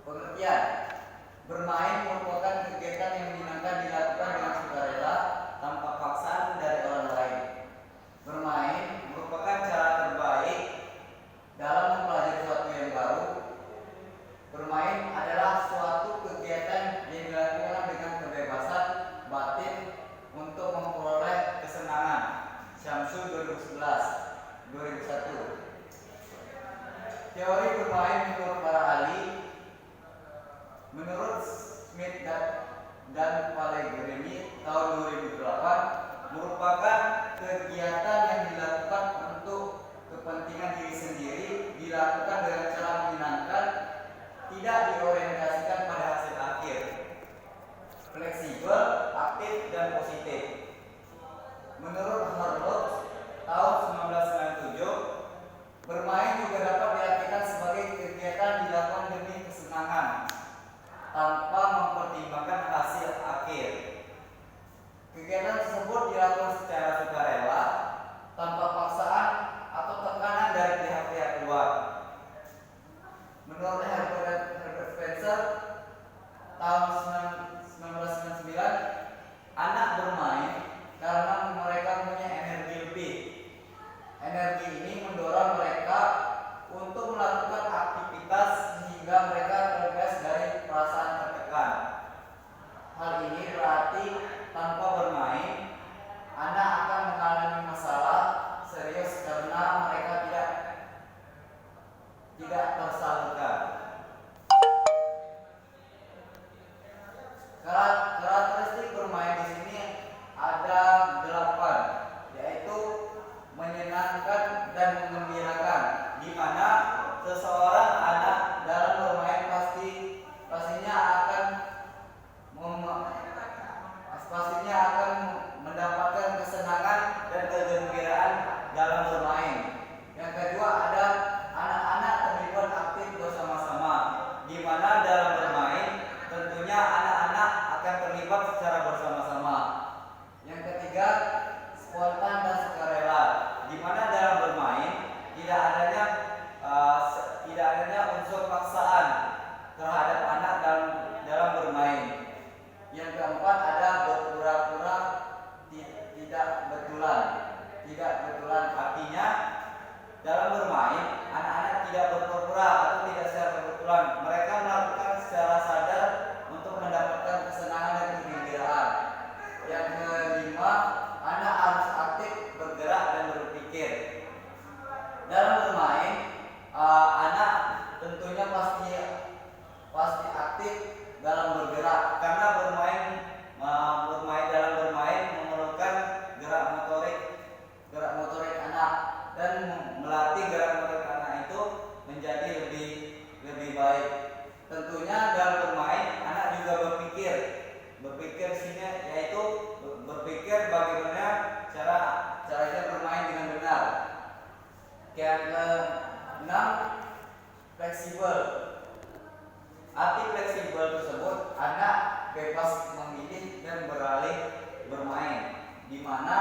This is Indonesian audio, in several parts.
Pengertian: bermain merupakan kegiatan yang menyenangkan dilakukan dengan sukarela tanpa paksaan dari orang lain. Bermain merupakan cara terbaik dalam mempelajari sesuatu yang baru. Bermain adalah suatu kegiatan yang dilakukan dengan kebebasan batin untuk memperoleh kesenangan. Syamsul 2011-2001. Teori bermain menurut para ahli. Menurut Smith dan Pellegrini tahun 2008, merupakan kegiatan yang dilakukan untuk kepentingan diri sendiri, dilakukan dengan cara menyenangkan, tidak diorientasikan pada hasil akhir, fleksibel, aktif, dan positif. Menurut Harlow tahun 1997, bermain juga dapat diartikan sebagai kegiatan dilakukan demi kesenangan tanpa mempertimbangkan hasil akhir. Kegiatan tersebut dilakukan secara sukarela, tanpa paksaan atau tekanan dari pihak-pihak luar. Menurut Herbert Spencer tahun 1999, anak bermain karena mereka punya energi lebih. Energi ini mendorong mereka untuk melakukan aktivitas sehingga mereka terbebas dari perasaan tertekan. Hal ini berarti tanpa bermain, anak akan mengalami masalah serius karena mereka tidak tersalurkan. Karakteristik bermain di sini ada 8, yaitu menyenangkan dan menggembirakan, di mana seseorang anak dalam bermain pastinya akan mendapatkan kesenangan dan kegembiraan dalam bermain. Yang kedua ada anak-anak terlibat aktif bersama-sama, di mana dalam bermain tentunya anak-anak akan terlibat secara bersama-sama. Yang ketiga, spontan dan sukarela, di mana dalam bermain tidak adanya unsur paksaan terhadap anak dalam bermain. Yang keempat ada berpura-pura tidak betulan, artinya dalam bermain anak-anak tidak berpura-pura atau tidak secara kebetulan. Mereka melakukan secara sadar untuk mendapatkan kesenangan dan kegembiraan. Yang kelima, anak harus aktif, bergerak dan berpikir. Dalam bermain, anak tentunya pasti aktif dalam bergerak, karena bermain memerlukan gerak motorik anak, dan melatih gerak motorik anak itu menjadi lebih baik. Tentunya dalam bermain anak juga berpikir sini, yaitu berpikir bagaimana caranya bermain dengan benar. Yang ke-6, fleksibel. Arti fleksibel tersebut, anak bebas memilih dan beralih bermain, di mana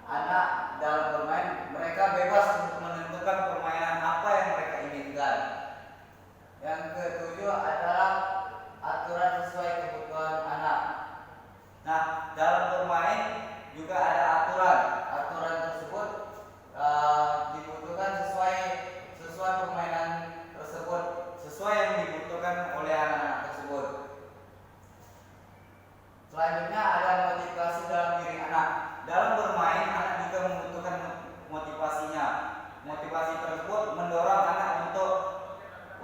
anak dalam bermain mereka bebas untuk menentukan permainan apa yang mereka inginkan. Yang ke-7 adalah aturan sesuai kebutuhan anak. Nah, dalam bermain juga ada aturan. Aturan tersebut dibutuhkan sesuai permainan tersebut, sesuai yang dibutuhkan oleh anak-anak tersebut. Selanjutnya ada motivasi dalam diri anak. Dalam bermain anak juga membutuhkan motivasinya. Motivasi tersebut mendorong anak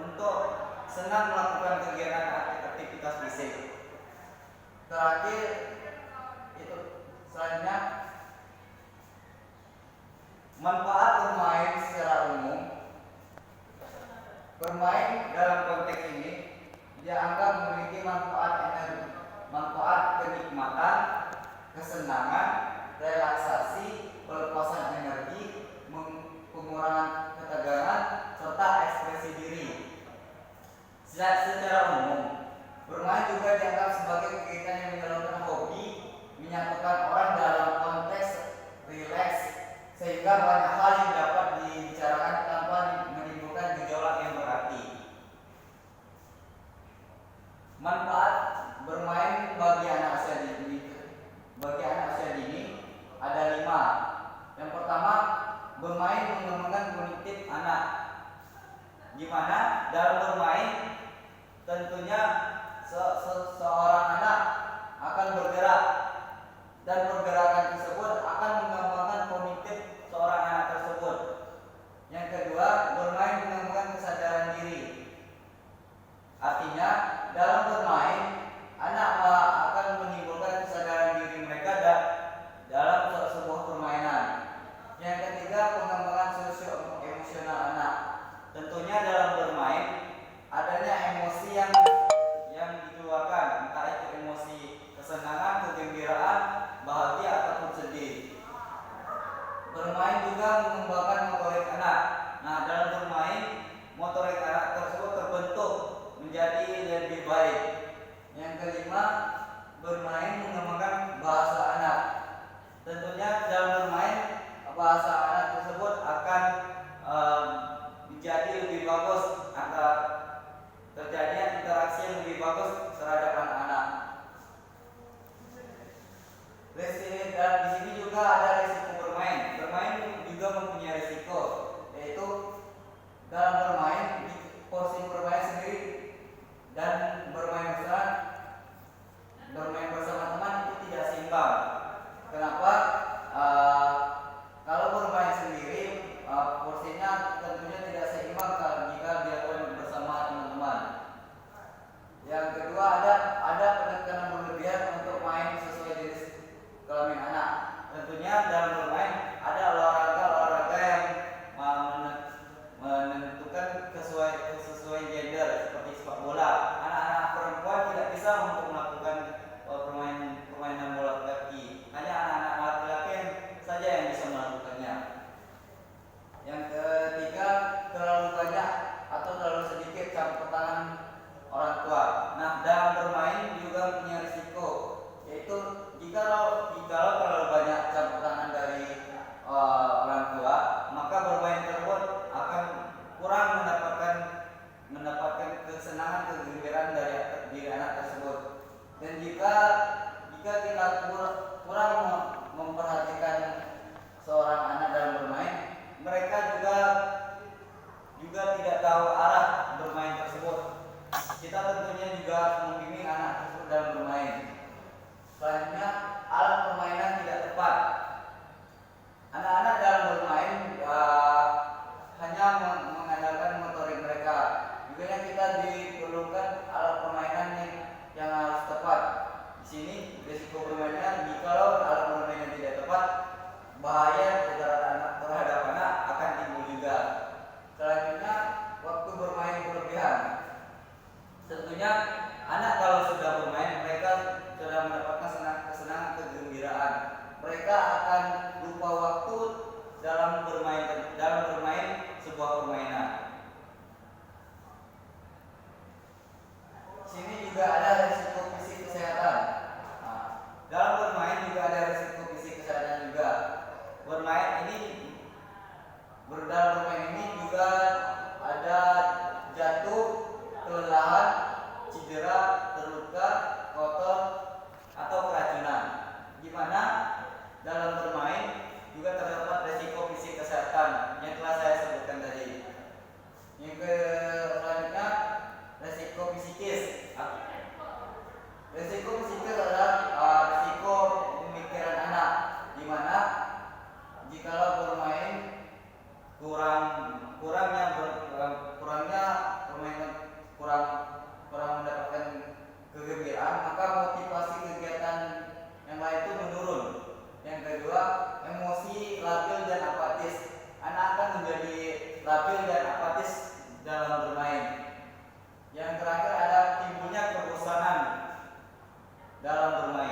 untuk senang melakukan kegiatan aktivitas fisik. Terakhir itu selanjutnya manfaat bermain secara umum. Bermain dalam konteks ini dianggap memiliki manfaat kenikmatan, kesenangan, relaksasi, pelepasan energi, pengurangan ketegangan, serta ekspresi diri. Secara umum, bermain juga dianggap sebagai kegiatan yang menyalurkan hobi, menyatukan orang dalam konteks rileks, sehingga banyak hal yang dapat dibicarakan tanpa menimbulkan gejolak yang berarti. Manfaat bermain bagi anak usia dini, ada 5. Yang pertama, bermain mengembangkan kognitif anak. Gimana dalam bermain tentunya seorang anak akan bergerak, dan pergerakan tersebut akan mengembangkan kognitif seorang anak tersebut. Yang kedua, bermain mengembangkan kesadaran diri. Artinya dalam bermain anak akan menimbulkan kesadaran diri mereka dalam sebuah permainan. Yang ketiga, pengembangan sosio emosional anak. Tentunya dalam bermain adanya emosi yang dikeluarkan, entah itu emosi kesenangan, kegembiraan, bahagia ataupun sedih. Bermain juga mengembangkan motorik anak. Nah, dalam bermain motorik anak tersebut terbentuk menjadi lebih baik. Yang kelima, bermain mengembangkan bahasa anak. Tentunya dalam bermain bahasa anak tersebut akan menjadi lebih bagus, agar terjadinya interaksi yang lebih bagus terhadap anak-anak. Dan di sini juga ada risiko bermain. Bermain juga mempunyai risiko, yaitu dalam bermain, porsi bermain sendiri dan bermain bersama teman itu tidak seimbang. Kenapa? Kalau bermain sendiri, porsinya tentunya tidak seimbang jika dilakukan bersama teman-teman. Yang kedua, ada penekanan berlebihan untuk main sesuai jenis kelamin anak. Tentunya dalam bermain ada olahraga yang menentukan sesuai gender, seperti sepak bola. Anak-anak perempuan tidak bisa untuk melakukan permainan bola kaki. Hanya anak-anak laki-laki saja yang bisa melakukannya. Yang ketiga, terlalu banyak atau terlalu sedikit campur tangan orang tua. Nah, dalam bermain juga punya risiko, yaitu jikalau terlalu banyak campur tangan dari orang tua, maka bermain tersebut akan kurang mendapatkan kesenangan, kegembiraan dari diri anak tersebut. Dan jika kita kurang memperhatikan seorang anak dalam bermain, mereka juga tidak tahu arah bermain tersebut. Kita tentunya juga membimbing anak tersebut dalam bermain. Selanjutnya, alat permainan tidak tepat. Anak-anak dalam bermain hanya mengandalkan motorik mereka. Juga kita diperlukan alat permainan yang harus tepat. Di sini risiko bermainnya, jikalau alat permainan tidak tepat, bahaya terhadap anak akan timbul juga. Selanjutnya, waktu bermain berlebihan. Tentunya anak kalau sudah bermain, mereka sudah mendapatkan kesenangan, kegembiraan. Mereka akan lupa waktu dalam bermain sebuah permainan. Sini juga ada risiko fisik kesehatan. Nah, dalam bermain juga ada risiko fisik kesehatan juga. Dalam bermain ini juga ada jatuh, kelelahan, cedera, terluka, kotor, atau keracunan. Gimana? Dalam bermain juga terdapat risiko fisik kesehatan yang telah saya sebutkan tadi. Yang selanjutnya, risiko psikis. Risiko psikis adalah risiko pemikiran anak, di mana jikalau bermain kurang mendapatkan kegembiraan, maka motivasi kegiatan yang lain itu menurun. Yang kedua, emosi labil dan apatis. Anak akan menjadi labil dan apatis dalam bermain. Yang terakhir, ada timbulnya kebosanan dalam bermain.